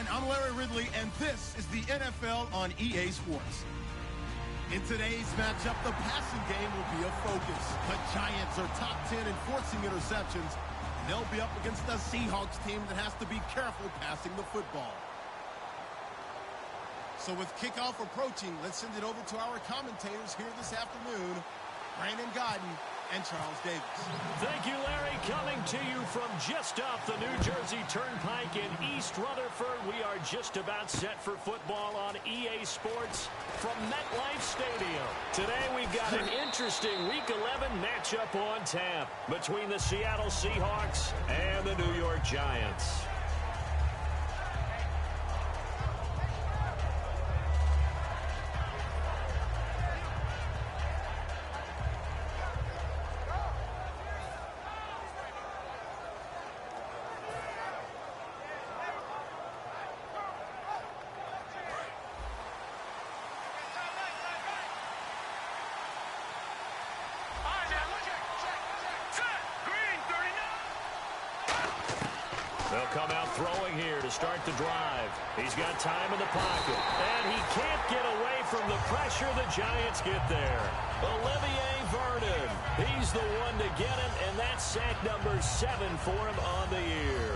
everyone. I'm Larry Ridley, and this is the NFL on EA Sports. In today's matchup, the passing game will be a focus. The Giants are top 10 in forcing interceptions, and they'll be up against the Seahawks team that has to be careful passing the football. So with kickoff approaching, let's send it over to our commentators here this afternoon, Brandon Godden and Charles Davis. Thank you, Larry. Coming to you from just off the New Jersey Turnpike in East Rutherford. We are just about set for football on EA Sports from MetLife Stadium. Today we've got an interesting Week 11 matchup on tap between the Seattle Seahawks and the New York Giants. They'll come out throwing here to start the drive. He's got time in the pocket, and he can't get away from the pressure. The Giants get there. Olivier Vernon, he's the one to get him, and that's sack number 7 for him on the year.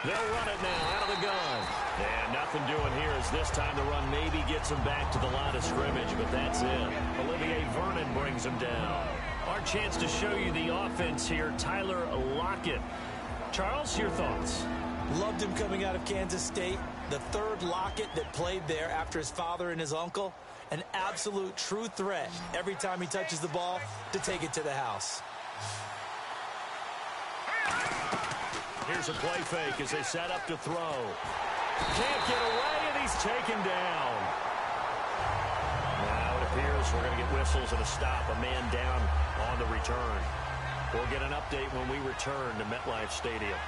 They'll run it now out of the gun. And nothing doing here as this time the run maybe gets him back to the line of scrimmage, but that's it. Olivier Vernon brings him down. Our chance to show you the offense here, Tyler Lockett. Charles, your thoughts? Loved him coming out of Kansas State. The third Lockett that played there after his father and his uncle. An absolute true threat every time he touches the ball to take it to the house. Here's a play fake as they set up to throw. Can't get away, and he's taken down. Now it appears we're going to get whistles and a stop. A man down on the return. We'll get an update when we return to MetLife Stadium.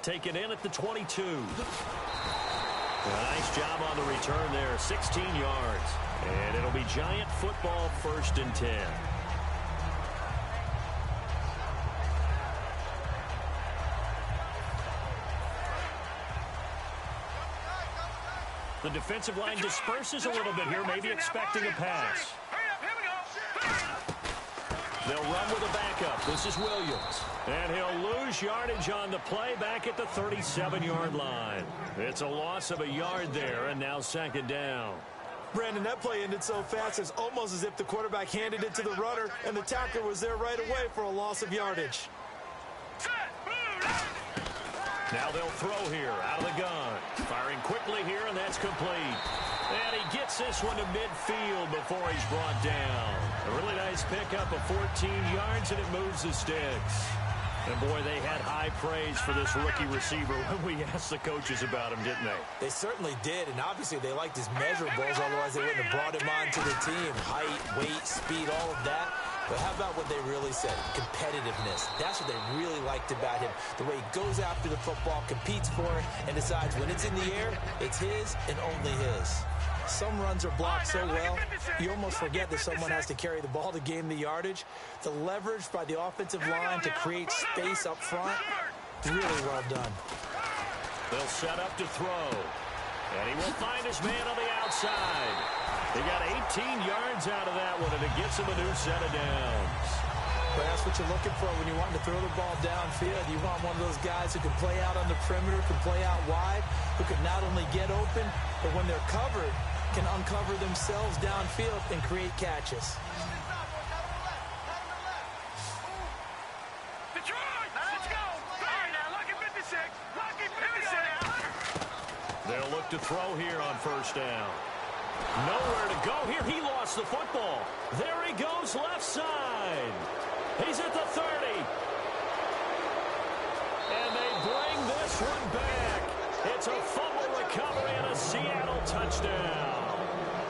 Taken in at the 22. A nice job on the return there, 16 yards. And it'll be Giant football, 1st and 10. The defensive line disperses a little bit here, maybe expecting a pass. They'll run with a backup. This is Williams. And he'll lose yardage on the play back at the 37-yard line. It's a loss of a yard there, and now 2nd down. Brandon, that play ended so fast, it's almost as if the quarterback handed it to the runner, and the tackler was there right away for a loss of yardage. Now they'll throw here out of the gun. Firing quickly here, and that's complete. And he gets this one to midfield before he's brought down. A really nice pickup of 14 yards, and it moves the sticks. And, boy, they had high praise for this rookie receiver when we asked the coaches about him, didn't they? They certainly did, and obviously they liked his measurables, otherwise they wouldn't have brought him onto the team. Height, weight, speed, all of that. But how about what they really said? Competitiveness. That's what they really liked about him. The way he goes after the football, competes for it, and decides when it's in the air, it's his and only his. Some runs are blocked so well, you almost forget that someone has to carry the ball to gain the yardage. The leverage by the offensive line to create space up front, really well done. They'll set up to throw. And he will find his man on the outside. He got 18 yards out of that one, and it gets him a new set of downs. But that's what you're looking for when you want to throw the ball downfield. You want one of those guys who can play out on the perimeter, can play out wide, who can not only get open, but when they're covered, can uncover themselves downfield and create catches. They'll look to throw here on 1st down. Nowhere to go here. He lost the football. There he goes left side. He's at the 30. And they bring this one back. It's a fumble recovery and a Seattle touchdown.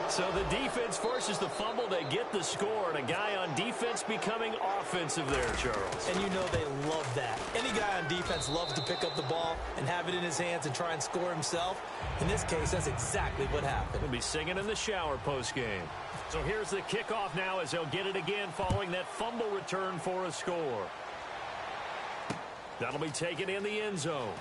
So the defense forces the fumble. They get the score, and a guy on defense becoming offensive there, Charles. And you know they love that. Any guy on defense loves to pick up the ball and have it in his hands and try and score himself. In this case, that's exactly what happened. He'll be singing in the shower post-game. So here's the kickoff now as they'll get it again following that fumble return for a score. That'll be taken in the end zone.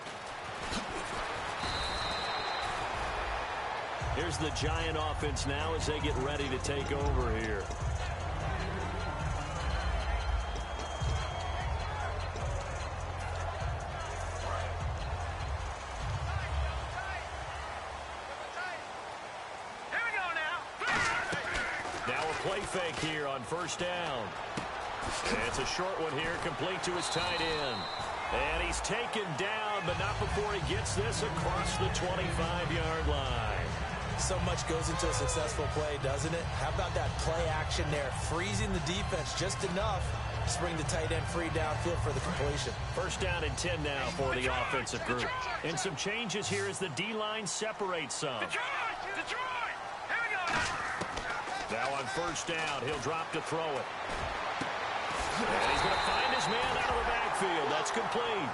Here's the Giant offense now as they get ready to take over here. Now a play fake here on first down. And it's a short one here, complete to his tight end. And he's taken down, but not before he gets this across the 25-yard line. So much goes into a successful play, doesn't it? How about that play action there, freezing the defense just enough to bring the tight end free downfield for the completion. First down and 10 now for the offensive group. And some changes here as the D-line separates some. Now on first down, he'll drop to throw it. And he's going to find his man out of the backfield. That's complete.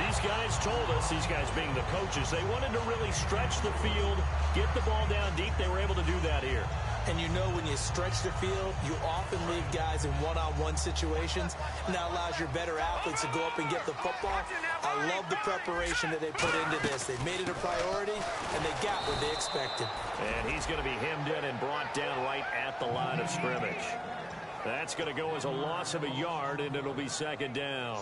These guys told us, these guys being the coaches, they wanted to really stretch the field, get the ball down deep. They were able to do that here. And you know when you stretch the field, you often leave guys in one-on-one situations, and that allows your better athletes to go up and get the football. I love the preparation that they put into this. They made it a priority, and they got what they expected. And he's going to be hemmed in and brought down right at the line of scrimmage. That's going to go as a loss of a yard, and it'll be second down.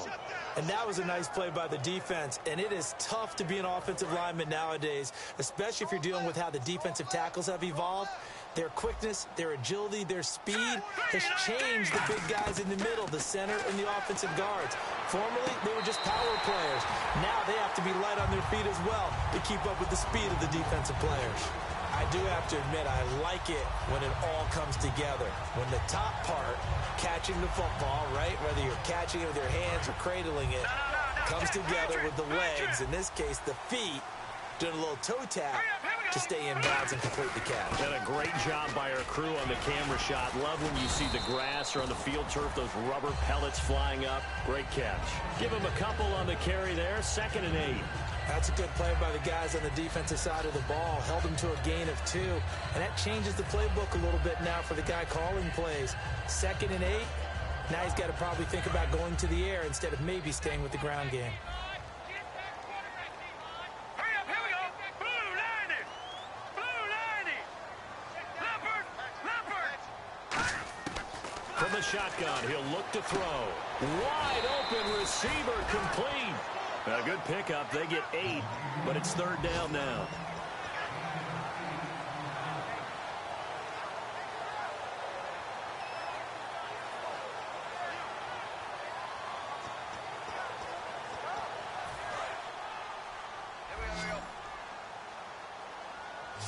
And that was a nice play by the defense, and it is tough to be an offensive lineman nowadays, especially if you're dealing with how the defensive tackles have evolved. Their quickness, their agility, their speed has changed the big guys in the middle, the center, and the offensive guards. Formerly, they were just power players. Now they have to be light on their feet as well to keep up with the speed of the defensive players. I do have to admit, I like it when it all comes together. When the top part, catching the football, right, whether you're catching it with your hands or cradling it, comes together with the legs, in this case, the feet, doing a little toe tap to stay in bounds and complete the catch. Did a great job by our crew on the camera shot. Love when you see the grass or on the field turf, those rubber pellets flying up. Great catch. Give him a couple on the carry there. 2nd and 8. That's a good play by the guys on the defensive side of the ball. Held them to a gain of 2. And that changes the playbook a little bit now for the guy calling plays. 2nd and 8. Now he's got to probably think about going to the air instead of maybe staying with the ground game. From the shotgun, he'll look to throw. Wide open receiver, complete. A good pickup. They get 8, but it's 3rd down now.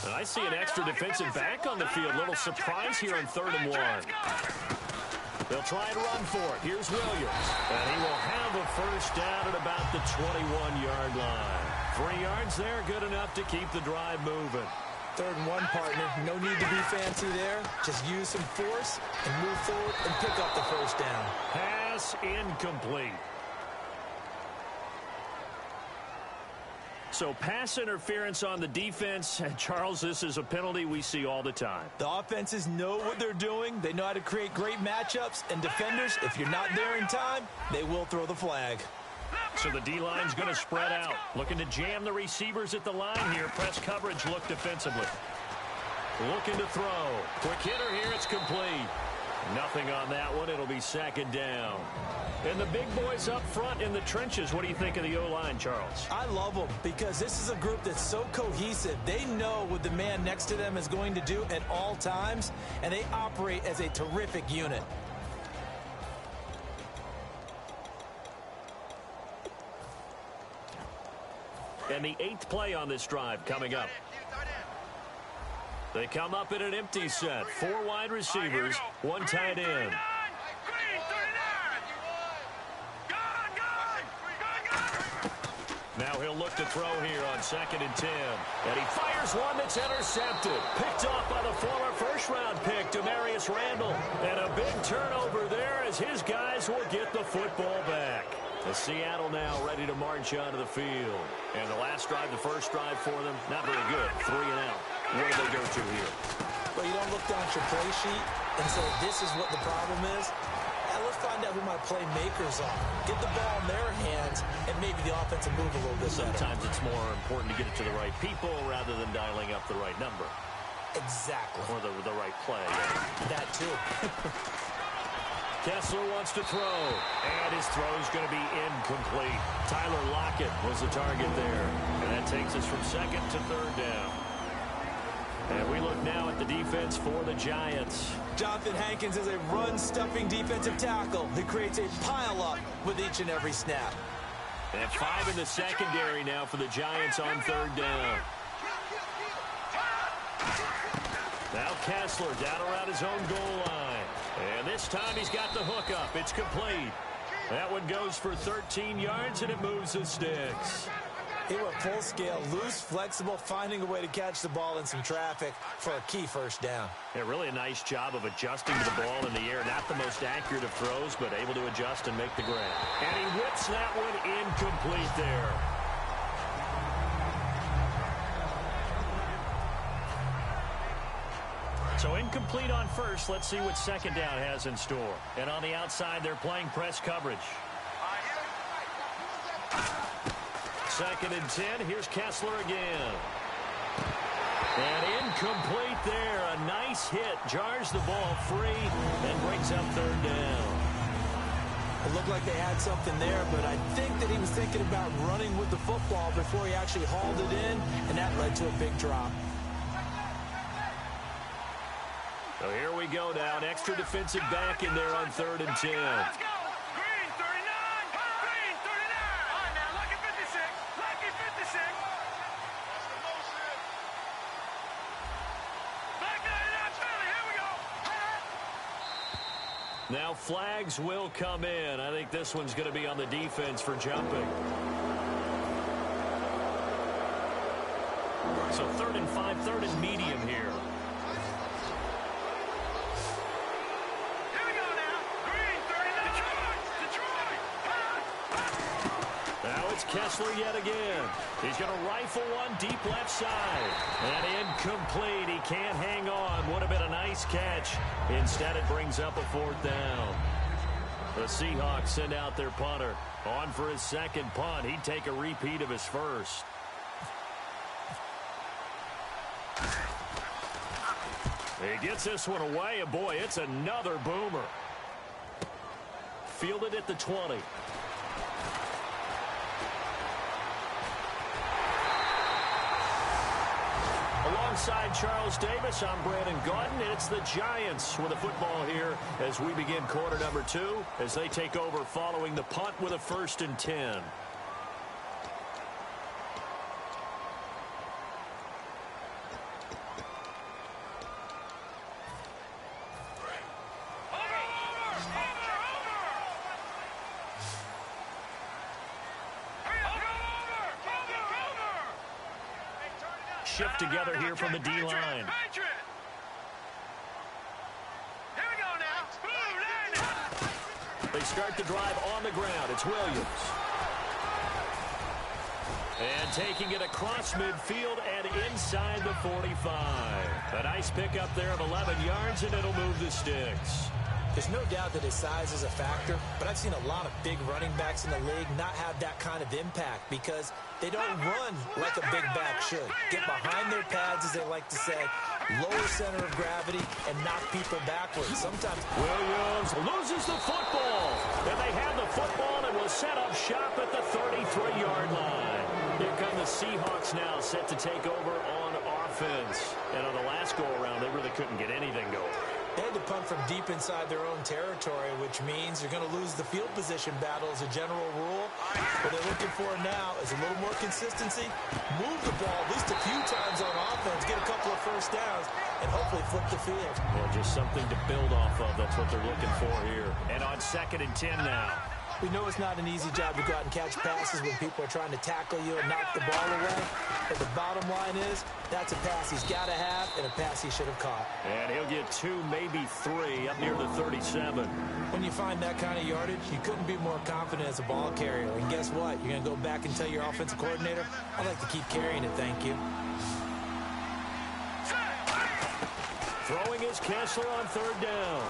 And I see an extra defensive back on the field. Little surprise here on 3rd and 1. They'll try and run for it. Here's Williams. And he will have a first down at about the 21-yard line. 3 yards there, good enough to keep the drive moving. 3rd and 1, partner. No need to be fancy there. Just use some force and move forward and pick up the first down. Pass incomplete. So pass interference on the defense. And Charles, this is a penalty we see all the time. The offenses know what they're doing. They know how to create great matchups. And defenders, if you're not there in time, they will throw the flag. So the D-line's going to spread out. Looking to jam the receivers at the line here. Press coverage look defensively. Looking to throw. Quick hitter here. It's complete. Nothing on that one. It'll be 2nd down. And the big boys up front in the trenches. What do you think of the O-line, Charles? I love them because this is a group that's so cohesive. They know what the man next to them is going to do at all times, and they operate as a terrific unit. And the 8th play on this drive coming up. They come up in an empty set. 4 wide receivers, 1 tight end. Now So he'll look to throw here on 2nd and 10. And he fires one that's intercepted. Picked off by the former first-round pick, Demarius Randall. And a big turnover there as his guys will get the football back. The Seattle now ready to march onto the field. And the last drive, the first drive for them, not very good. 3 and out. What do they go to here? Well, you don't look down at your play sheet and say, this is what the problem is. Now, let's find out who my playmakers are. Get the ball in their hands, and maybe the offense will move a little bit Sometimes better. it's more important to get it to the right people rather than dialing up the right number. Exactly. Or the right play. That, too. Kessler wants to throw, and his throw is going to be incomplete. Tyler Lockett was the target there, and that takes us from 2nd to 3rd down. And we look now at the defense for the Giants. Jonathan Hankins is a run-stuffing defensive tackle. He creates a pile-up with each and every snap. And 5 in the secondary now for the Giants on 3rd down. Now Kessler down around his own goal line. And this time he's got the hook up. It's complete. That one goes for 13 yards, and it moves the sticks. He went full scale, loose, flexible, finding a way to catch the ball in some traffic for a key first down. Yeah, really a nice job of adjusting to the ball in the air. Not the most accurate of throws, but able to adjust and make the grab. And he whips that one incomplete there. So incomplete on first. Let's see what 2nd down has in store. And on the outside, they're playing press coverage. 2nd and 10. Here's Kessler again. And incomplete there. A nice hit. Jars the ball free and brings up 3rd down. It looked like they had something there, but I think that he was thinking about running with the football before he actually hauled it in, and that led to a big drop. So here we go now. An extra defensive back in there on 3rd and 10. Let's go. Green 39. Green 39. On now. Lucky 56. Lucky 56. What's the motion? Back 99 Charlie. Here we go. Now flags will come in. I think this one's going to be on the defense for jumping. So 3rd and 5, 3rd and medium here. Kessler yet again. He's going to rifle one deep left side. And incomplete. He can't hang on. Would have been a nice catch. Instead, it brings up a 4th down. The Seahawks send out their punter. On for his 2nd punt. He'd take a repeat of his first. He gets this one away, and boy, it's another boomer. Fielded at the 20. Alongside Charles Davis, I'm Brandon Gaudin. It's the Giants with the football here as we begin quarter number 2 as they take over following the punt with a 1st and 10. Shift together here from the D-line. Here we go now. They start the drive on the ground. It's Williams. And taking it across midfield and inside the 45. A nice pickup there of 11 yards, and it'll move the sticks. There's no doubt that his size is a factor, but I've seen a lot of big running backs in the league not have that kind of impact because they don't run like a big back should. Get behind their pads, as they like to say, lower center of gravity, and knock people backwards. Sometimes Williams loses the football. And they have the football and will set up shop at the 33-yard line. Here come the Seahawks now set to take over on offense. And on the last go-around, they really couldn't get anything going. they had to punt from deep inside their own territory, which means you're going to lose the field position battle as a general rule. What they're looking for now is a little more consistency, move the ball at least a few times on offense, get a couple of first downs, and hopefully flip the field. Well, just something to build off of. That's what they're looking for here. And on 2nd and 10 now. We know it's not an easy job to go out and catch passes when people are trying to tackle you and knock the ball away. But the bottom line is, that's a pass he's got to have and a pass he should have caught. And he'll get 2, maybe 3, up near the 37. When you find that kind of yardage, you couldn't be more confident as a ball carrier. And guess what? You're going to go back and tell your offensive coordinator, I'd like to keep carrying it, thank you. Throwing is Kessler on 3rd down.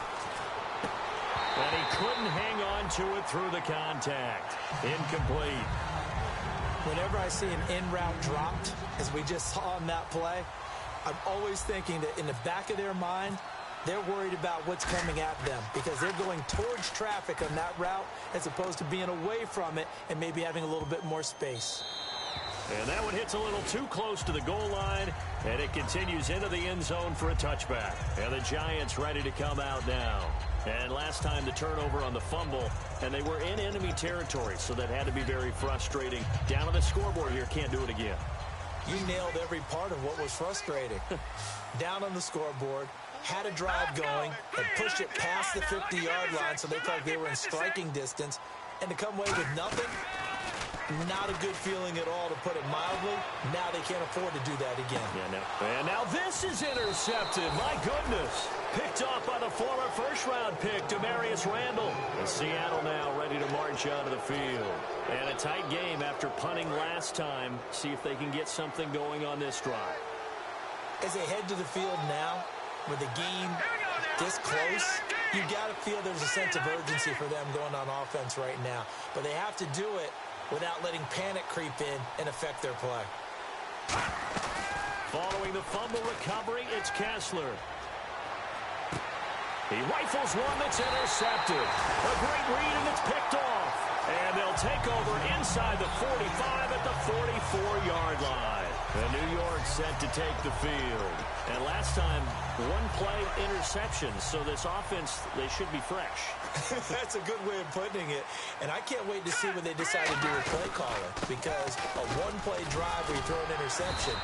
And he couldn't hang on to it through the contact. Incomplete. Whenever I see an in-route dropped, as we just saw on that play, I'm always thinking that in the back of their mind, they're worried about what's coming at them because they're going towards traffic on that route as opposed to being away from it and maybe having a little bit more space. And that one hits a little too close to the goal line, and it continues into the end zone for a touchback. And the Giants ready to come out now. And last time the turnover on the fumble, and they were in enemy territory, so that had to be very frustrating. Down on the scoreboard here, can't do it again. You nailed every part of what was frustrating. Down on the scoreboard, had a drive going, and pushed it past the 50-yard line so they felt they were in striking distance, and to come away with nothing, not a good feeling at all, to put it mildly. Now they can't afford to do that again. And now this is intercepted. My goodness. Picked off by the former first-round pick, Demarius Randall. And Seattle now ready to march onto the field. And a tight game after punting last time. See if they can get something going on this drive. As they head to the field now, with the game this close, you got to feel there's a sense of urgency for them going on offense right now. But they have to do it without letting panic creep in and affect their play. Following the fumble recovery, it's Kessler. He rifles one that's intercepted. A great read, and it's picked off. And they'll take over inside the 45 at the 44-yard line. And New York set to take the field. And last time, one play interception. So this offense, they should be fresh. That's a good way of putting it. And I can't wait to see what they decide to do with play calling. Because a one-play drive where you throw an interception,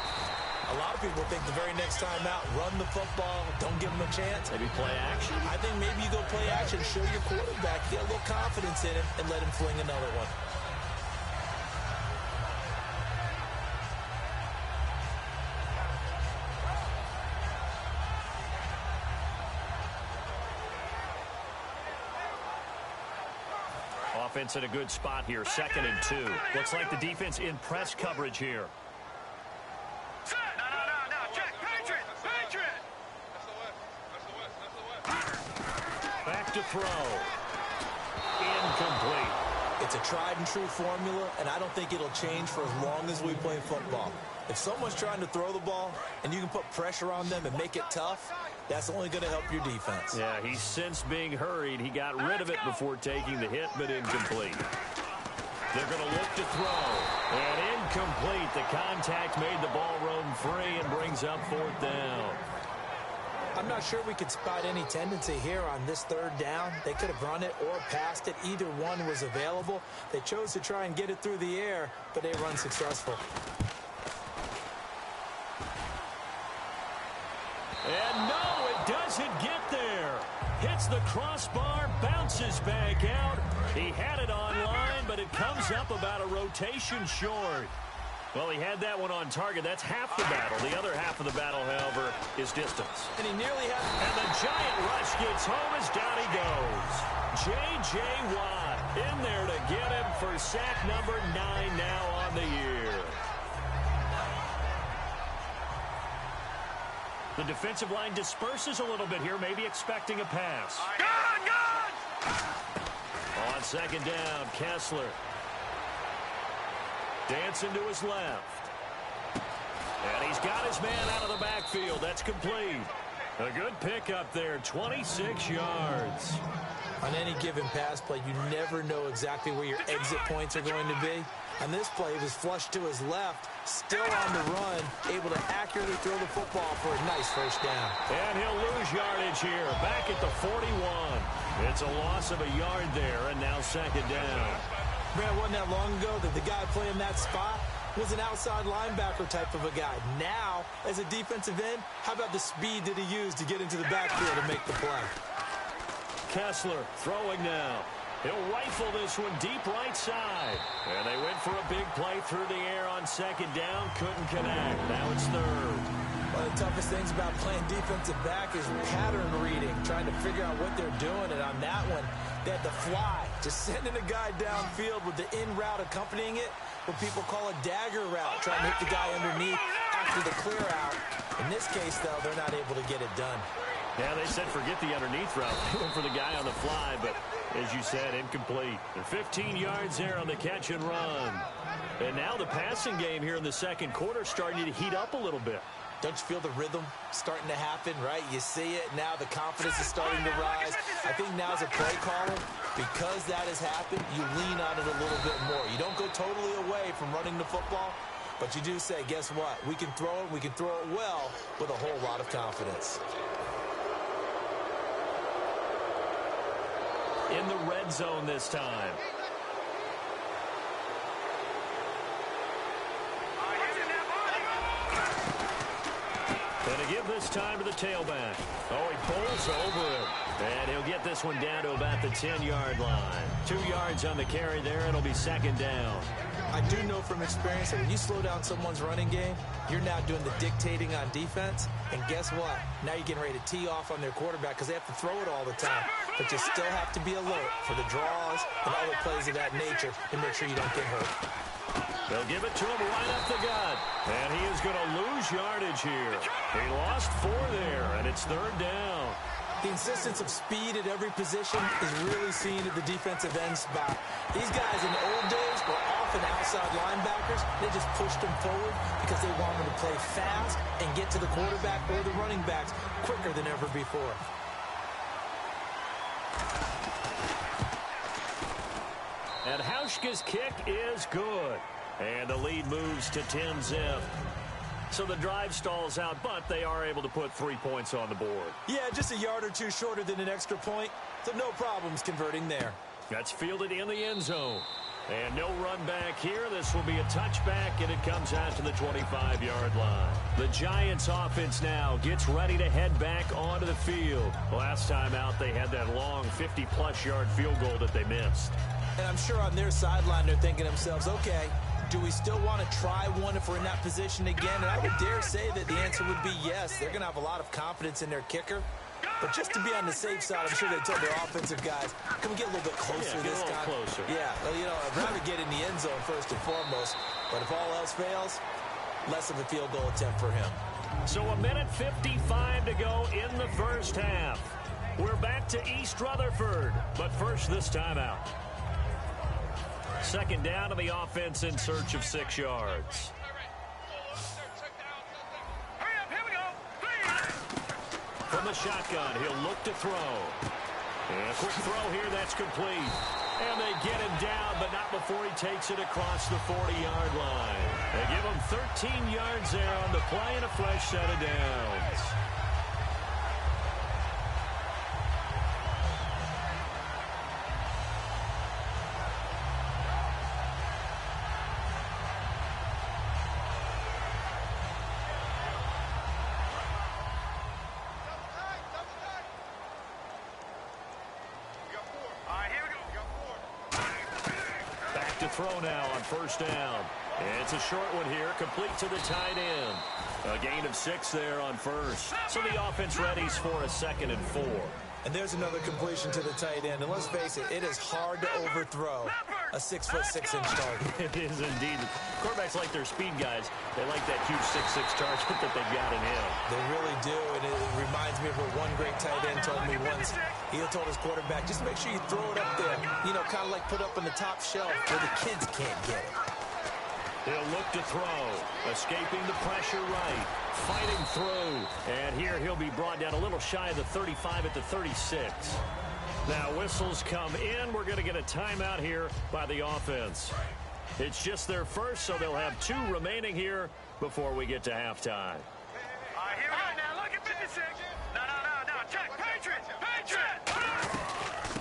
a lot of people think the very next time out, run the football, don't give them a chance. Maybe play action. I think maybe you go play action, show your quarterback, get a little confidence in him, and let him fling another one. Offense in a good spot here, 2nd and 2. Looks like the defense in press coverage here. No, check, Patriot! Back to throw. Incomplete. It's a tried and true formula, and I don't think it'll change for as long as we play football. If someone's trying to throw the ball and you can put pressure on them and make it tough, that's only going to help your defense. Yeah, he's since being hurried. He got rid of it before taking the hit, but incomplete. They're going to look to throw. And incomplete. The contact made the ball roam free and brings up 4th down. I'm not sure we could spot any tendency here on this 3rd down. They could have run it or passed it. Either one was available. They chose to try and get it through the air, but they were unsuccessful. And no, it doesn't get there. Hits the crossbar, bounces back out. He had it online, but it comes up about a rotation short. Well, he had that one on target. That's half the battle. The other half of the battle, however, is distance. And he nearly had... And the giant rush gets home as down he goes. J.J. Watt in there to get him for sack number 9 now on the year. The defensive line disperses a little bit here, maybe expecting a pass. Good! On 2nd down, Kessler. Dancing to his left. And he's got his man out of the backfield. That's complete. A good pickup there, 26 yards. On any given pass play, you never know exactly where your exit points are going to be. On this play, he was flushed to his left, still on the run, able to accurately throw the football for a nice 1st down. And he'll lose yardage here, back at the 41. It's a loss of a yard there, and now 2nd down. Man, wasn't that long ago that the guy playing that spot was an outside linebacker type of a guy. Now, as a defensive end, how about the speed that he used to get into the backfield and make the play? Kessler throwing now. He'll rifle this one deep right side. And they went for a big play through the air on second down. Couldn't connect. Now it's third. One of the toughest things about playing defensive back is pattern reading, trying to figure out what they're doing. And on that one, they had to fly, just sending a guy downfield with the in route accompanying it, what people call a dagger route, trying to hit the guy underneath after the clear out. In this case, though, they're not able to get it done. Yeah, they said forget the underneath route. They went for the guy on the fly, but as you said, incomplete. They're 15 yards there on the catch and run. And now the passing game here in the second quarter starting to heat up a little bit. Don't you feel the rhythm starting to happen, right? You see it. Now the confidence is starting to rise. I think now as a play caller, because that has happened, you lean on it a little bit more. You don't go totally away from running the football, but you do say, guess what? We can throw it. We can throw it well with a whole lot of confidence. In the red zone this time. Going to give this time to the tailback. Oh, he pulls over him. And he'll get this one down to about the 10-yard line. 2 yards on the carry there. It'll be second down. I do know from experience that when you slow down someone's running game, you're now doing the dictating on defense. And guess what? Now you're getting ready to tee off on their quarterback because they have to throw it all the time. But you still have to be alert for the draws and other plays of that nature to make sure you don't get hurt. They'll give it to him right up the gut. And he is going to lose yardage here. He lost 4 there, and it's third down. The insistence of speed at every position is really seen at the defensive end spot. These guys in the old days were often outside linebackers. They just pushed them forward because they wanted to play fast and get to the quarterback or the running backs quicker than ever before. And Hauschka's kick is good. And the lead moves to 10-zip. So the drive stalls out, but they are able to put 3 points on the board. Yeah, just a yard or two shorter than an extra point, so no problems converting there. That's fielded in the end zone. And no run back here. This will be a touchback, and it comes out to the 25-yard line. The Giants offense now gets ready to head back onto the field. Last time out, they had that long 50-plus yard field goal that they missed. And I'm sure on their sideline they're thinking to themselves, okay, do we still want to try one if we're in that position again? And I would dare say that the answer would be yes. They're going to have a lot of confidence in their kicker. But just to be on the safe side, I'm sure they told their offensive guys, can we get a little bit closer this time? Closer. Yeah, well, you know, I'd rather get in the end zone first and foremost. But if all else fails, less of a field goal attempt for him. So 1:55 to go in the first half. We're back to East Rutherford. But first, this timeout. Second down to the offense in search of 6 yards. From the shotgun, he'll look to throw. And a quick throw here, that's complete. And they get him down, but not before he takes it across the 40-yard line. They give him 13 yards there on the play and a fresh set of downs. Throw now on first down. And it's a short one here, complete to the tight end. A gain of 6 there on first. So the offense readies for a 2nd and 4. And there's another completion to the tight end. And let's face it, it is hard to overthrow a 6'6" target. It is indeed. Quarterbacks like their speed guys. They like that huge 6'6" target that they've got in him. They really do. And it reminds me of what one great tight end told me once. He told his quarterback, just make sure you throw it up there. You know, kind of like put up on the top shelf where the kids can't get it. He'll look to throw. Escaping the pressure right. Fighting through. And here he'll be brought down a little shy of the 35 at the 36. Now whistles come in. We're going to get a timeout here by the offense. It's just their first, so they'll have 2 remaining here before we get to halftime. Here we go now. Look at 56. No. Check. Patriots.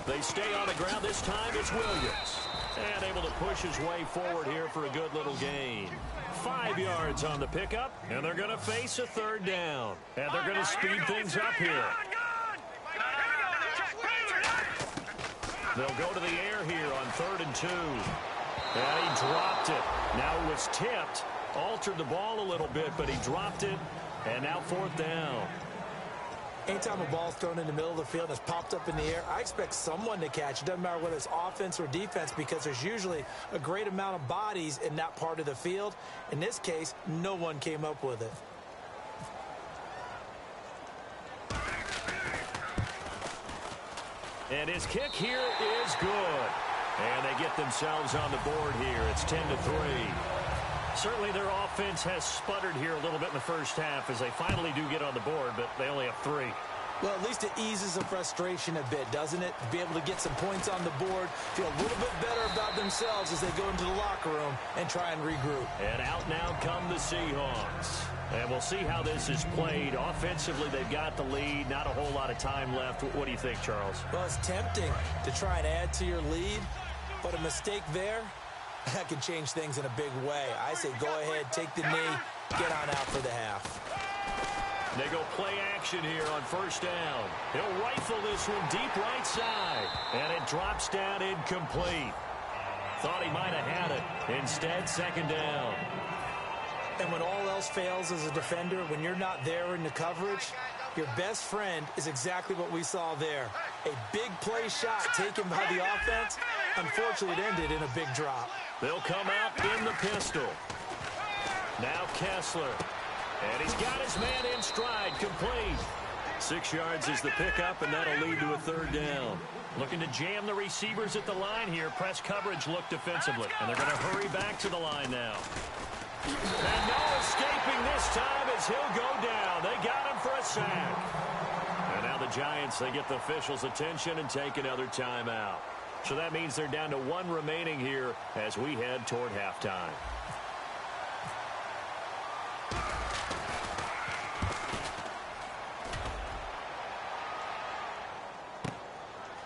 They stay on the ground. This time it's Williams. And able to push his way forward here for a good little gain. 5 yards on the pickup, and they're going to face a 3rd down. And they're going to speed things up here. They'll go to the air here on 3rd and 2. And he dropped it. Now it was tipped. Altered the ball a little bit, but he dropped it. And now 4th down. Anytime a ball's thrown in the middle of the field and it's popped up in the air, I expect someone to catch. It doesn't matter whether it's offense or defense because there's usually a great amount of bodies in that part of the field. In this case, no one came up with it. And his kick here is good. And they get themselves on the board here. It's 10-3. Certainly their offense has sputtered here a little bit in the first half as they finally do get on the board, but they only have 3. Well, at least it eases the frustration a bit, doesn't it? To be able to get some points on the board, feel a little bit better about themselves as they go into the locker room and try and regroup. And out now come the Seahawks. And we'll see how this is played. Offensively, they've got the lead. Not a whole lot of time left. What do you think, Charles? Well, it's tempting to try and add to your lead, but a mistake there, that could change things in a big way. I say go ahead, take the knee, get on out for the half. They go play action here on 1st down. He'll rifle this one deep right side. And it drops down incomplete. Thought he might have had it. Instead, 2nd down. And when all else fails as a defender, when you're not there in the coverage, your best friend is exactly what we saw there. A big play shot taken by the offense. Unfortunately, it ended in a big drop. They'll come out in the pistol. Now Kessler. And he's got his man in stride, complete. 6 yards is the pickup, and that'll lead to a 3rd down. Looking to jam the receivers at the line here. Press coverage look defensively. And they're going to hurry back to the line now. And no escaping this time as he'll go down. They got him for a sack. And now the Giants, they get the officials' attention and take another timeout. So that means they're down to 1 remaining here as we head toward halftime.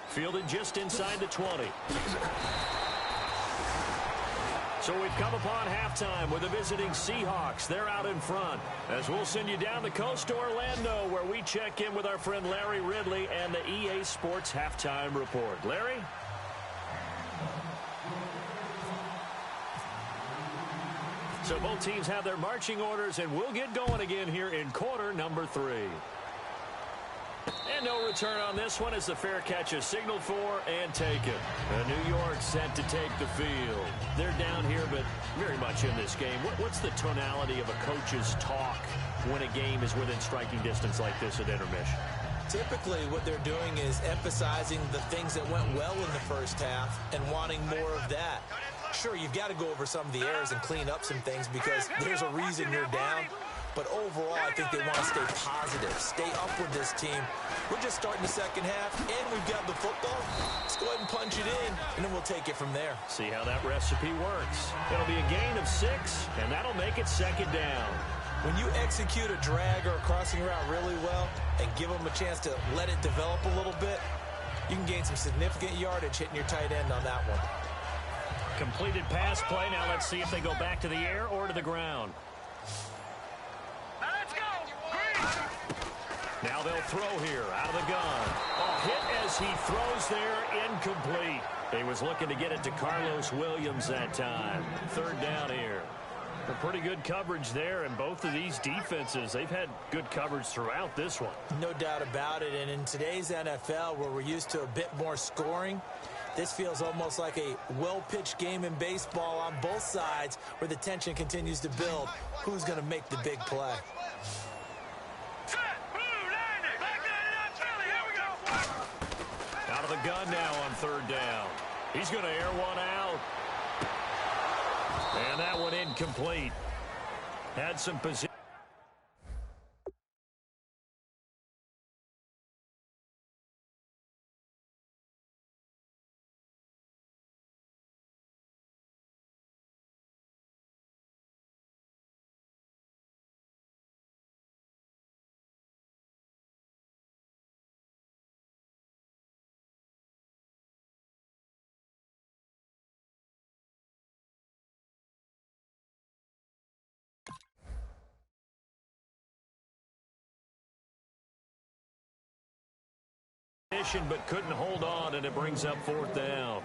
Fielded just inside the 20. So we've come upon halftime with the visiting Seahawks. They're out in front. As we'll send you down the coast to Orlando, where we check in with our friend Larry Ridley and the EA Sports Halftime Report. Larry? So both teams have their marching orders, and we'll get going again here in quarter number 3. And no return on this one as the fair catch is signaled for and taken. New York set to take the field. They're down here, but very much in this game. What's the tonality of a coach's talk when a game is within striking distance like this at intermission? Typically, what they're doing is emphasizing the things that went well in the first half and wanting more of that. Sure, you've got to go over some of the errors and clean up some things because there's a reason you're down. But overall, I think they want to stay positive, stay up with this team. We're just starting the second half, and we've got the football. Let's go ahead and punch it in, and then we'll take it from there. See how that recipe works. It'll be a gain of 6, and that'll make it 2nd down. When you execute a drag or a crossing route really well and give them a chance to let it develop a little bit, you can gain some significant yardage hitting your tight end on that one. Completed pass play. Now let's see if they go back to the air or to the ground. Now they'll throw here out of the gun. A hit as he throws there, incomplete. He was looking to get it to Carlos Williams that time. 3rd down here. A pretty good coverage there, and both of these defenses, they've had good coverage throughout this one. No doubt about it, and in today's NFL, where we're used to a bit more scoring, this feels almost like a well-pitched game in baseball on both sides where the tension continues to build. Who's going to make the big play? Out of the gun now on 3rd down. He's going to air one out. And that one incomplete. Had some position. possession but couldn't hold on, and it brings up 4th down.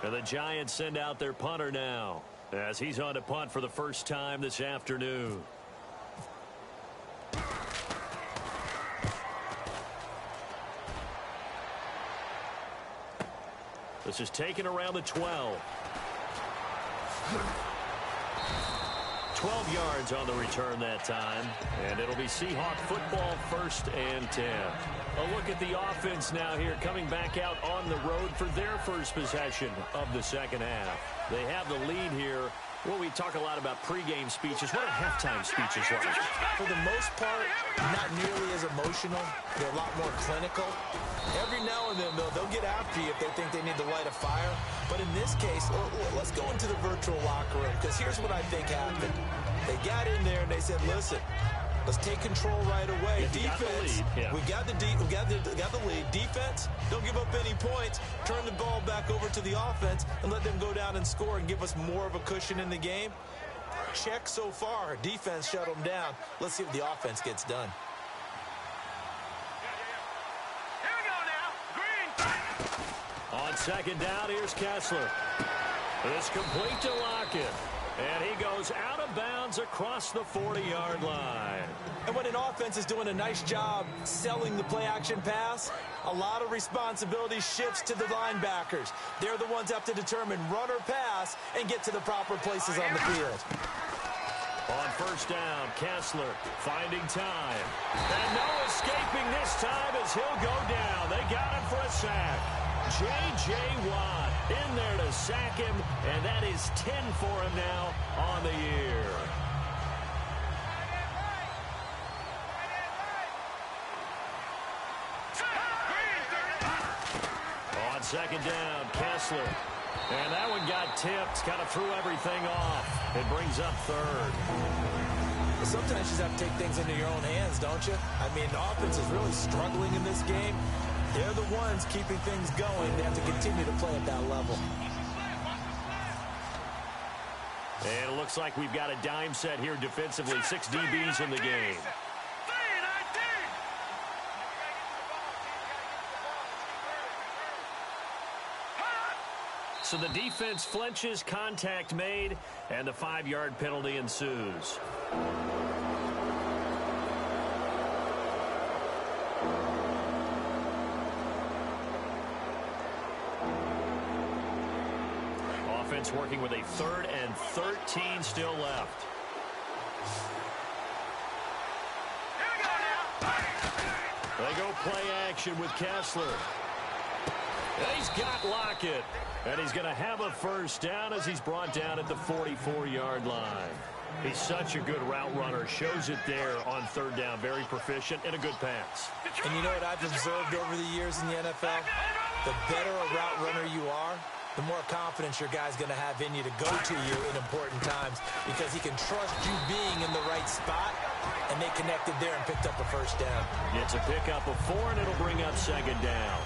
And the Giants send out their punter now as he's on to punt for the first time this afternoon. This is taken around the 12. 12 yards on the return that time, and it'll be Seahawk football, 1st and 10. A look at the offense now here, coming back out on the road for their first possession of the second half. They have the lead here. Well, we talk a lot about pregame speeches. What are halftime speeches like? For the most part, not nearly as emotional. They're a lot more clinical. Every now and then, though, they'll get after you if they think they need to light a fire. But in this case, let's go into the virtual locker room, because here's what I think happened. They got in there and they said, listen, let's take control right away. Defense, we got the lead. Defense, don't give up any points. Turn the ball back over to the offense and let them go down and score and give us more of a cushion in the game. Check so far. Defense shut them down. Let's see if the offense gets done. Here we go now. Green. On second down, here's Kessler. It's complete to Lockett. And he goes out of bounds across the 40-yard line. And when an offense is doing a nice job selling the play-action pass, a lot of responsibility shifts to the linebackers. They're the ones that have to determine run or pass and get to the proper places on the field. On first down, Kessler finding time. And no escaping this time as he'll go down. They got him for a sack. J.J. Watt in there to sack him, and that is 10 for him now on the year. On second down, Kessler. And that one got tipped, kind of threw everything off. It brings up 3rd. Sometimes you just have to take things into your own hands, don't you? I mean, the offense is really struggling in this game. They're the ones keeping things going. They have to continue to play at that level. And it looks like we've got a dime set here defensively. 6 DBs in the game. So the defense flinches, contact made, and the 5-yard penalty ensues. Offense working with a 3rd and 13 still left. They go play action with Kessler. And he's got Lockett. And he's going to have a first down as he's brought down at the 44-yard line. He's such a good route runner. Shows it there on 3rd down. Very proficient and a good pass. And you know what I've observed over the years in the NFL? The better a route runner you are, the more confidence your guy's going to have in you to go to you in important times, because he can trust you being in the right spot, and they connected there and picked up a first down. It's a pickup of 4, and it'll bring up 2nd down.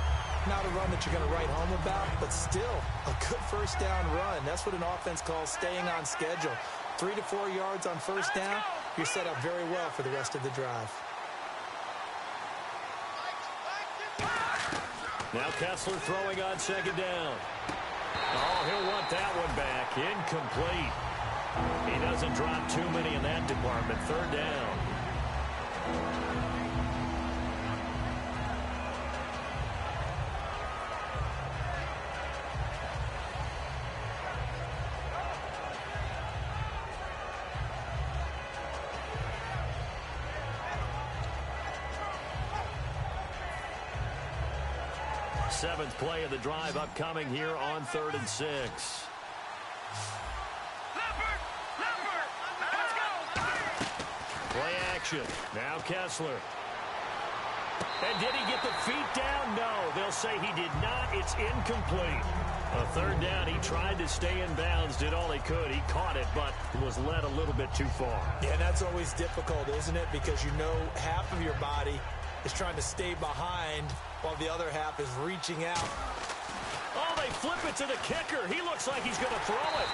Not a run that you're going to write home about, but still a good first down run. That's what an offense calls staying on schedule. 3 to 4 yards on first down, you're set up very well for the rest of the drive. Now Kessler throwing on 2nd down. Oh, he'll want that one back. Incomplete. He doesn't drop too many in that department. 3rd down. Seventh play of the drive upcoming here on 3rd and 6. Play action. Now Kessler. And did he get the feet down? No. They'll say he did not. It's incomplete. A 3rd down. He tried to stay in bounds, did all he could. He caught it, but was led a little bit too far. Yeah, that's always difficult, isn't it? Because you know half of your body is trying to stay behind while the other half is reaching out. Oh, they flip it to the kicker. He looks like he's going to throw it.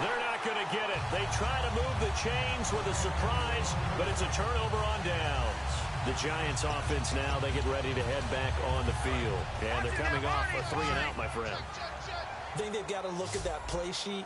They're not going to get it. They try to move the chains with a surprise, but it's a turnover on downs. The Giants offense now, they get ready to head back on the field. And they're coming off a 3-and-out, my friend. I think they've got to look at that play sheet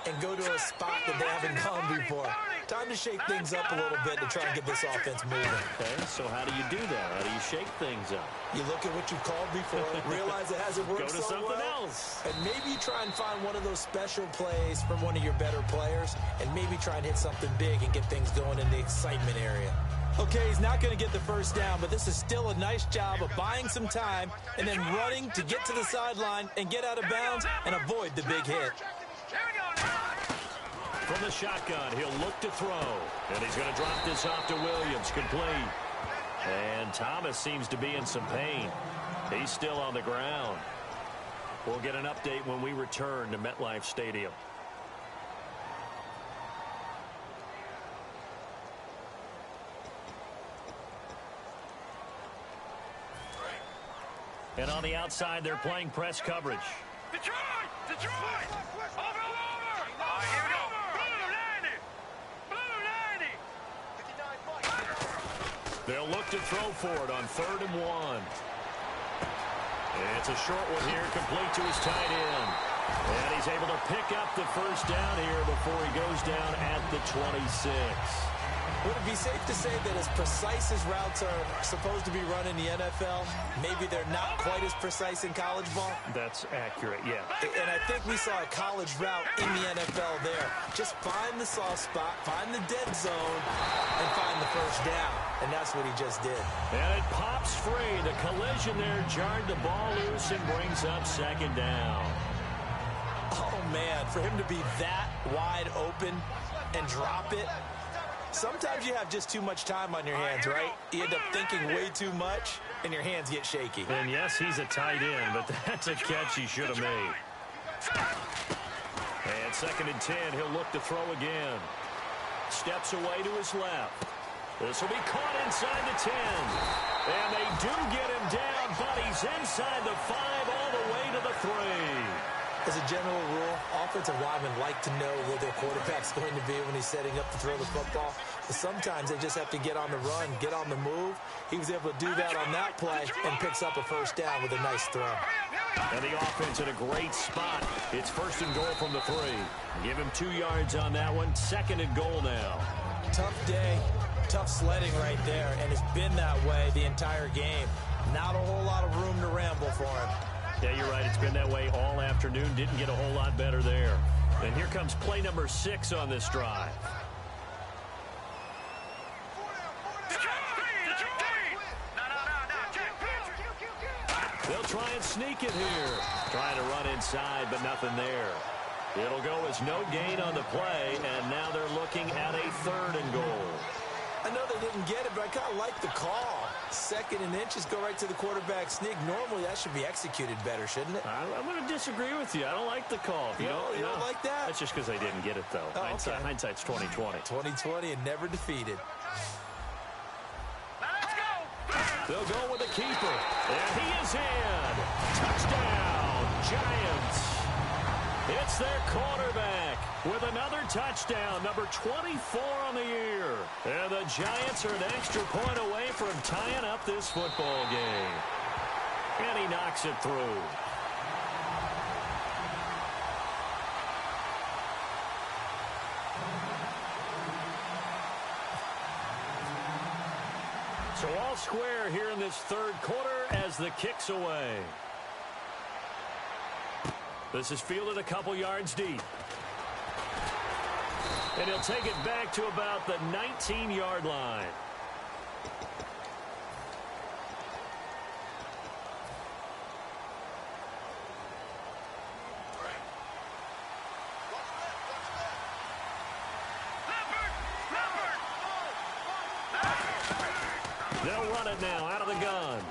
and go to a spot that they haven't gone before. Time to shake things up a little bit to try and get this offense moving. Okay, so how do you do that? How do you shake things up? You look at what you've called before, realize it hasn't worked Go to so something well, else. and maybe you try and find one of those special plays from one of your better players, and maybe try and hit something big and get things going in the excitement area. Okay, he's not going to get the first down, but this is still a nice job of buying some time and then running to get to the sideline and get out of bounds and avoid the big hit. From the shotgun, he'll look to throw. And he's going to drop this off to Williams, complete. And Thomas seems to be in some pain. He's still on the ground. We'll get an update when we return to MetLife Stadium. And on the outside, they're playing press coverage. Detroit! Detroit! Over! All right, here we go. Blue 90! Blue 90! They'll look to throw for it on 3rd and 1. It's a short one here, complete to his tight end. And he's able to pick up the first down here before he goes down at the 26. Would it be safe to say that as precise as routes are supposed to be run in the NFL, maybe they're not quite as precise in college ball? That's accurate, yeah. And I think we saw a college route in the NFL there. Just find the soft spot, find the dead zone, and find the first down. And that's what he just did. And it pops free. The collision there jarred the ball loose and brings up 2nd down. Oh, man, for him to be that wide open and drop it. Sometimes you have just too much time on your hands, right? You end up thinking way too much, and your hands get shaky. And yes, he's a tight end, but that's a catch he should have made. And 2nd and 10, he'll look to throw again. Steps away to his left. This will be caught inside the 10. And they do get him down, but he's inside the 5 all the way to the 3. As a general rule, offensive linemen like to know where their quarterback's going to be when he's setting up to throw the football. But sometimes they just have to get on the run, get on the move. He was able to do that on that play and picks up a first down with a nice throw. And the offense in a great spot. It's 1st and goal from the 3. Give him 2 yards on that one. 2nd and goal now. Tough day, tough sledding right there, and it's been that way the entire game. Not a whole lot of room to ramble for him. Yeah, you're right. It's been that way all afternoon. Didn't get a whole lot better there. And here comes play number 6 on this drive. They'll try and sneak it here. Trying to run inside, but nothing there. It'll go as no gain on the play, and now they're looking at a 3rd and goal. I know they didn't get it, but I kind of like the call. 2nd and inches, go right to the quarterback sneak. Normally, that should be executed better, shouldn't it? I'm going to disagree with you. I don't like the call. You don't like that? That's just because they didn't get it, though. Oh, okay. Hindsight's 20/20. 20/20 and never defeated. Let's go! They'll go with the keeper. And he is in. Touchdown, Giants. It's their quarterback with another touchdown, number 24 on the year. And the Giants are an extra point away from tying up this football game. And he knocks it through. So all square here in this 3rd quarter as the kick's away. This is fielded a couple yards deep. And he'll take it back to about the 19-yard line. They'll run it now out of the gun.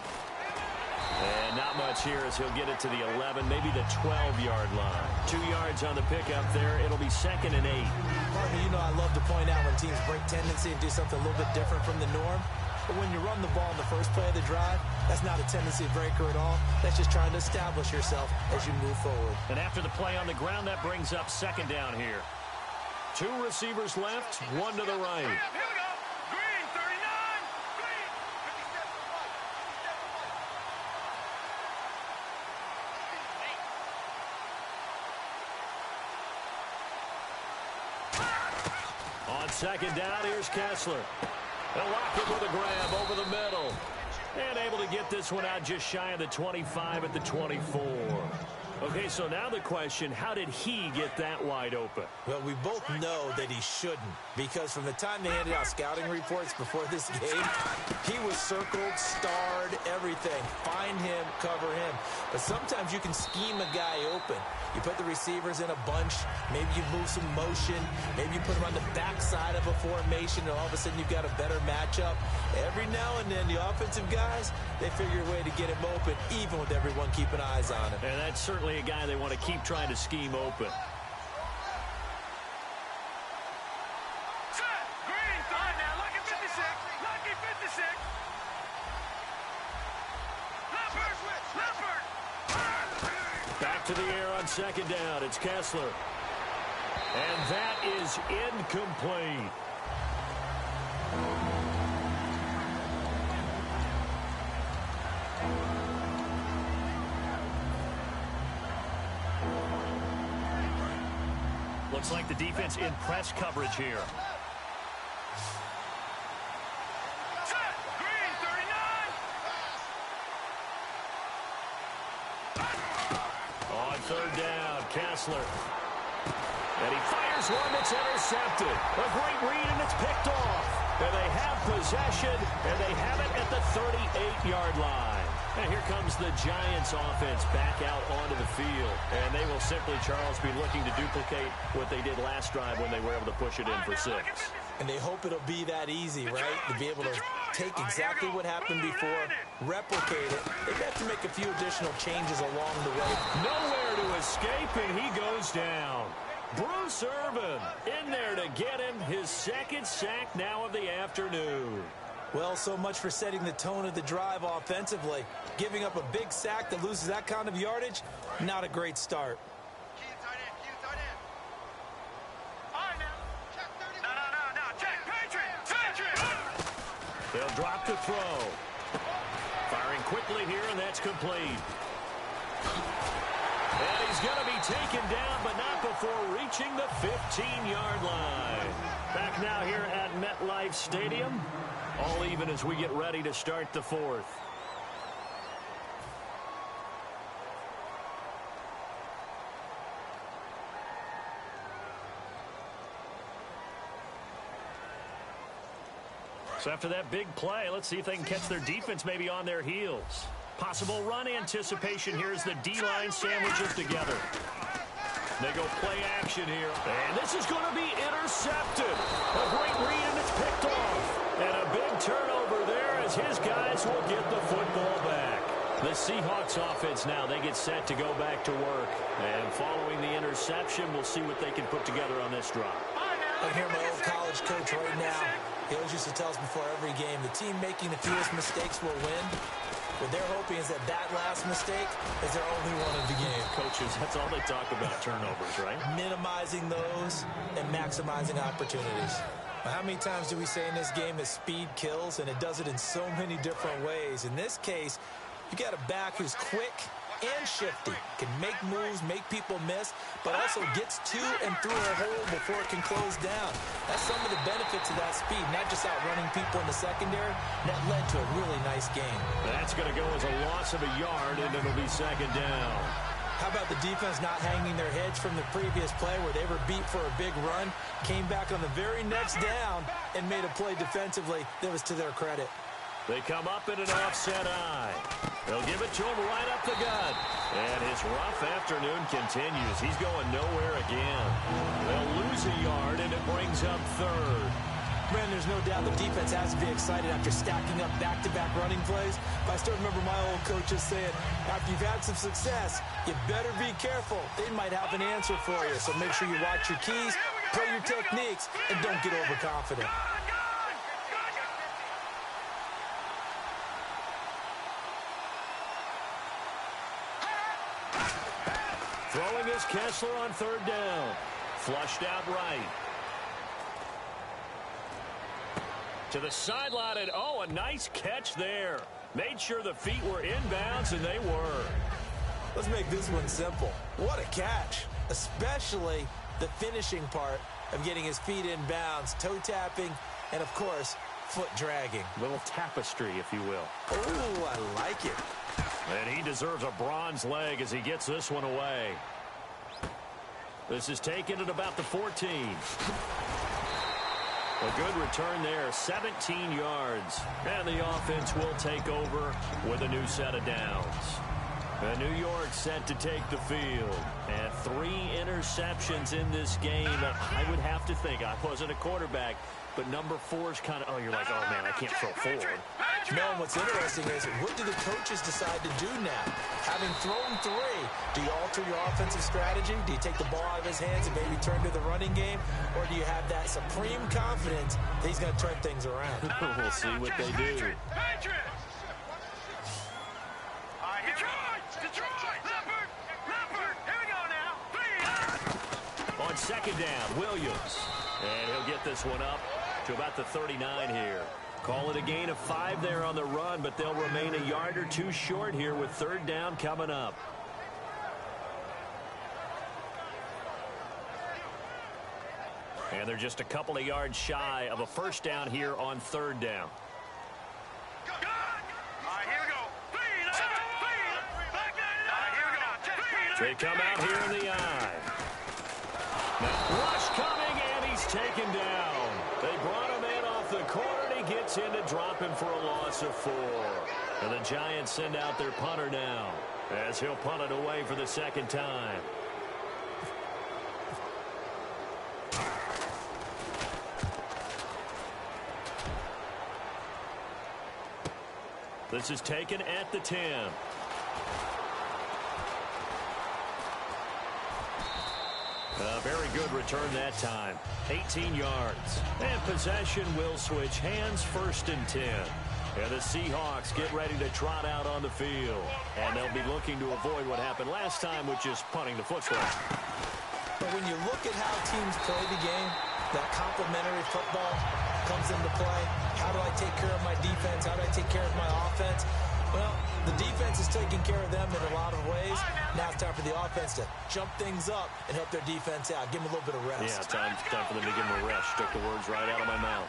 And not much here as he'll get it to the 11, maybe the 12-yard line. 2 yards on the pickup there. It'll be 2nd and 8. Partner, you know I love to point out when teams break tendency and do something a little bit different from the norm. But when you run the ball in the first play of the drive, that's not a tendency breaker at all. That's just trying to establish yourself as you move forward. And after the play on the ground, that brings up 2nd down here. 2 receivers left, 1 to the right. Here we go. Green, 39. Green. On second down, here's Kessler. They'll lock him with a grab over the middle. And able to get this one out just shy of the 25 at the 24. Okay, so now the question, how did he get that wide open? Well, we both know that he shouldn't, because from the time they handed out scouting reports before this game, he was circled, starred, everything. Find him, cover him. But sometimes you can scheme a guy open. You put the receivers in a bunch, maybe you move some motion, maybe you put them on the backside of a formation, and all of a sudden you've got a better matchup. Every now and then, the offensive guys, they figure a way to get him open, even with everyone keeping eyes on him. And that's certainly a guy they want to keep trying to scheme open. Green, third now. Lucky 56. Lucky 56. Leopard. Back to the air on second down. It's Kessler. And that is incomplete. Looks like the defense in press coverage here. Green, 39. On third down, Kessler. And he fires one that's intercepted. A great read, and it's picked off. And they have possession, and they have it at the 38-yard line. And here comes the Giants offense back out onto the field. And they will simply, Charles, be looking to duplicate what they did last drive when they were able to push it in for 6. And they hope it'll be that easy, right? To be able to take exactly what happened before, replicate it. They have to make a few additional changes along the way. Nowhere to escape, and he goes down. Bruce Irvin in there to get him his second sack now of the afternoon. Well, so much for setting the tone of the drive offensively. Giving up a big sack that loses that kind of yardage, not a great start. They'll drop to throw. Firing quickly here, and that's complete. And he's going to be taken down, but not before reaching the 15-yard line. Back now here at MetLife Stadium. All even as we get ready to start the fourth. So after that big play, let's see if they can catch their defense maybe on their heels. Possible run anticipation here as the D-line sandwiches together. They go play action here. And this is going to be intercepted. A great read, and it's picked off. And a big turnover there as his guys will get the football back. The Seahawks offense now, they get set to go back to work. And following the interception, we'll see what they can put together on this drive. I hear my old college coach right now. He always used to tell us before every game, the team making the fewest mistakes will win. What they're hoping is that last mistake is their only one of the game. Coaches, that's all they talk about, turnovers, right? Minimizing those and maximizing opportunities. How many times do we say in this game that speed kills, and it does it in so many different ways? In this case, you got a back who's quick and shifty, can make moves, make people miss, but also gets to and through a hole before it can close down. That's some of the benefits of that speed, not just outrunning people in the secondary. That led to a really nice game. That's going to go as a loss of a yard, and it'll be second down. How about the defense not hanging their heads from the previous play where they were beat for a big run, came back on the very next down, and made a play defensively that was to their credit. They come up in an offset eye. They'll give it to him right up the gut. And his rough afternoon continues. He's going nowhere again. They'll lose a yard, and it brings up third. Man, there's no doubt the defense has to be excited after stacking up back-to-back running plays. But I still remember my old coaches saying, after you've had some success, you better be careful. They might have an answer for you. So make sure you watch your keys, play your techniques, and don't get overconfident. Throwing is Kessler on third down. Flushed out right. To the sideline, and oh, a nice catch there. Made sure the feet were inbounds, and they were. Let's make this one simple. What a catch, especially the finishing part. of getting his feet in bounds, toe tapping, and, of course, foot dragging. Little tapestry, if you will. Oh, I like it. And he deserves a bronze leg as he gets this one away. This is taken at about the 14. A good return there, 17 yards. And the offense will take over with a new set of downs. And New York set to take the field. And 3 interceptions in this game. I would have to think, I wasn't a quarterback, but number 4 is kind of, oh, you're like, oh, man, I can't throw forward. No, and what's interesting is, what do the coaches decide to do now? Having thrown 3, do you alter your offensive strategy? Do you take the ball out of his hands and maybe turn to the running game? Or do you have that supreme confidence that he's going to turn things around? We'll see what they do. On second down, Williams. And he'll get this one up to about the 39 here. Call it a gain of 5 there on the run, but they'll remain a yard or 2 short here with third down coming up. And they're just a couple of yards shy of a first down here on third down. They come out here in the eye. Now, rush coming, and he's taken down. They brought him in off the corner, and he gets in to drop him for a loss of 4. And the Giants send out their punter now, as he'll punt it away for the second time. This is taken at the 10. A very good return that time. 18 yards. And possession will switch hands, first and 10. And the Seahawks get ready to trot out on the field. And they'll be looking to avoid what happened last time, which is punting the football. But when you look at how teams play the game, that complementary football comes into play. How do I take care of my defense? How do I take care of my offense? Well, the defense is taking care of them in a lot of ways. Now it's time for the offense to jump things up and help their defense out. Give them a little bit of rest. Yeah, time for them to give them a rest. Took the words right out of my mouth.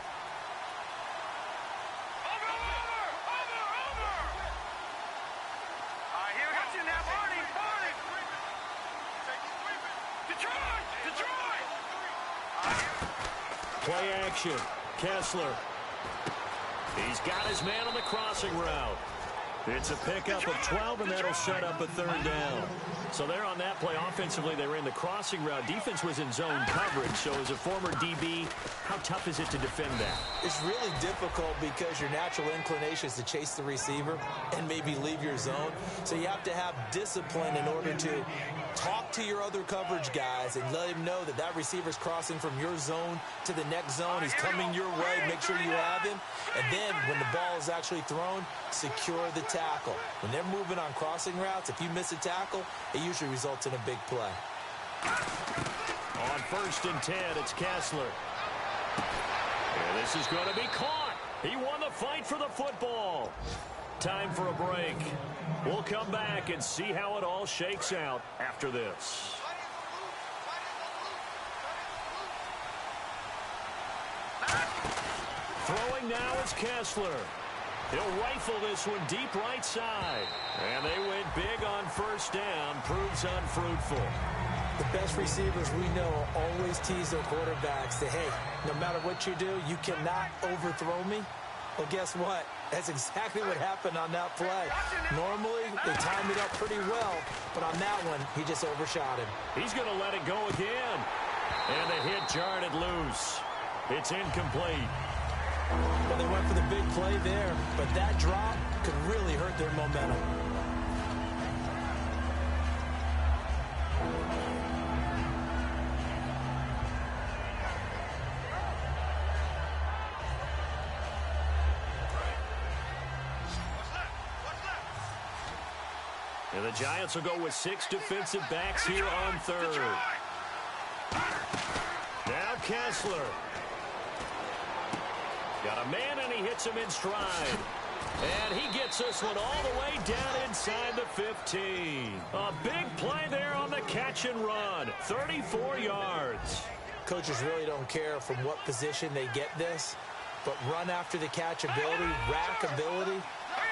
Play action. Kessler. He's got his man on the crossing route. It's a pickup of 12, and that'll set up a third down. So they're on that play. Offensively, they ran the crossing route. Defense was in zone coverage. So as a former DB, how tough is it to defend that? It's really difficult because your natural inclination is to chase the receiver and maybe leave your zone. So you have to have discipline in order to talk to your other coverage guys and let him know that that receiver's crossing from your zone to the next zone. He's coming your way. Make sure you have him. And then when the ball is actually thrown, secure the tackle. When they're moving on crossing routes, if you miss a tackle, it usually results in a big play. On first and 10, it's Kessler. And this is going to be caught. He won the fight for the football. Time for a break. We'll come back and see how it all shakes out after this. Throwing now is Kessler. He'll rifle this one deep right side. And they went big on first down. Proves unfruitful. The best receivers we know always tease their quarterbacks. Say, hey, no matter what you do, you cannot overthrow me. Well, guess what? That's exactly what happened on that play. Normally, they timed it up pretty well, but on that one, he just overshot him. He's going to let it go again. And the hit jarred it loose. It's incomplete. Well, they went for the big play there, but that drop could really hurt their momentum. And the Giants will go with 6 defensive backs here on third. Now Kessler. Got a man, and he hits him in stride. And he gets this one all the way down inside the 15. A big play there on the catch and run. 34 yards. Coaches really don't care from what position they get this, but run after the catch ability, rack ability,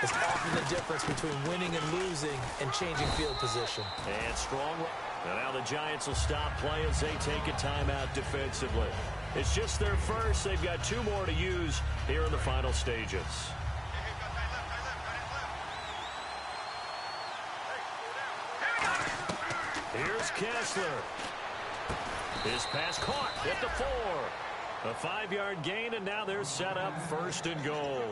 is often the difference between winning and losing and changing field position. And strong. And now the Giants will stop play as they take a timeout defensively. It's just their first. They've got 2 more to use here in the final stages. Here's Kessler. His pass caught at the 4. A 5-yard gain, and now they're set up 1st and goal.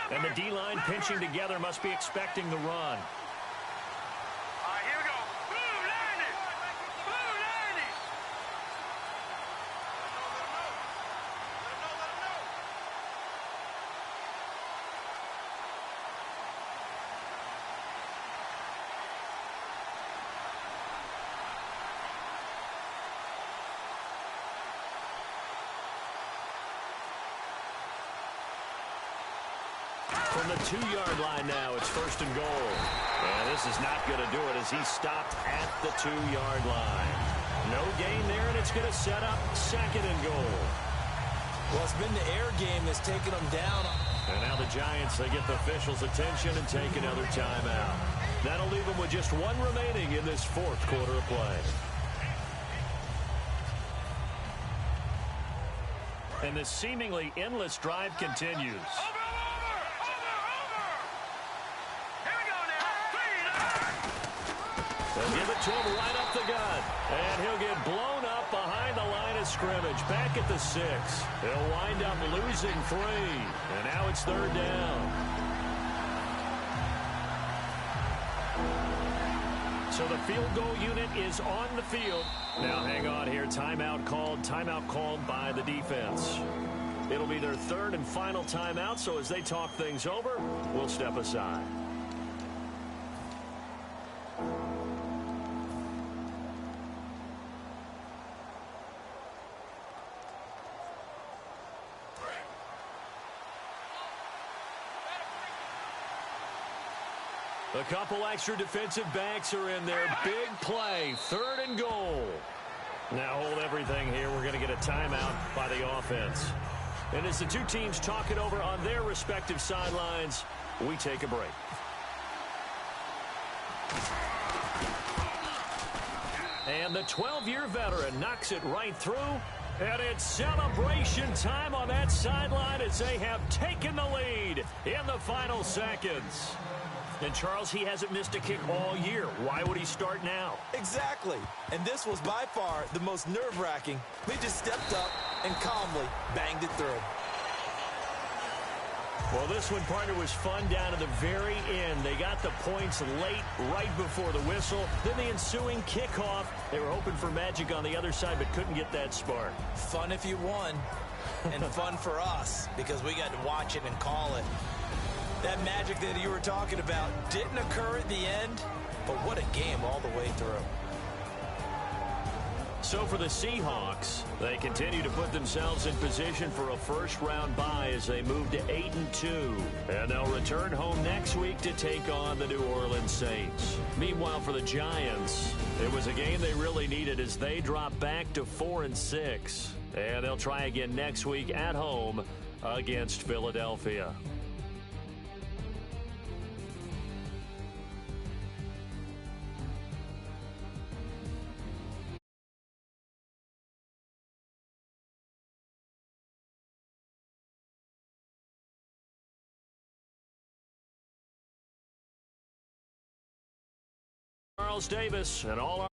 And the D-line pinching together must be expecting the run. Here we go. Blue 90. Blue 90. From the 2-yard line now, it's 1st and goal. And this is not going to do it as he stopped at the 2-yard line. No gain there, and it's going to set up 2nd and goal. Well, it's been the air game that's taken them down. And now the Giants, they get the officials' attention and take another timeout. That'll leave them with just 1 remaining in this 4th quarter of play. And this seemingly endless drive continues. They'll give it to him right up the gut. And he'll get blown up behind the line of scrimmage. Back at the 6. He'll wind up losing 3. And now it's 3rd down. So the field goal unit is on the field. Now hang on here. Timeout called by the defense. It'll be their 3rd and final timeout. So as they talk things over, we'll step aside. A couple extra defensive backs are in there. Big play. 3rd and goal. Now hold everything here. We're going to get a timeout by the offense. And as the 2 teams talk it over on their respective sidelines, we take a break. And the 12-year veteran knocks it right through. And it's celebration time on that sideline as they have taken the lead in the final seconds. And, Charles, he hasn't missed a kick all year. Why would he start now? Exactly. And this was by far the most nerve-wracking. They just stepped up and calmly banged it through. Well, this one, partner, was fun down to the very end. They got the points late, right before the whistle. Then the ensuing kickoff. They were hoping for magic on the other side, but couldn't get that spark. Fun if you won, and fun for us, because we got to watch it and call it. That magic that you were talking about didn't occur at the end, but what a game all the way through. So for the Seahawks, they continue to put themselves in position for a first-round bye as they move to 8-2. And they'll return home next week to take on the New Orleans Saints. Meanwhile, for the Giants, it was a game they really needed as they drop back to 4-6. And they'll try again next week at home against Philadelphia. Charles Davis and all our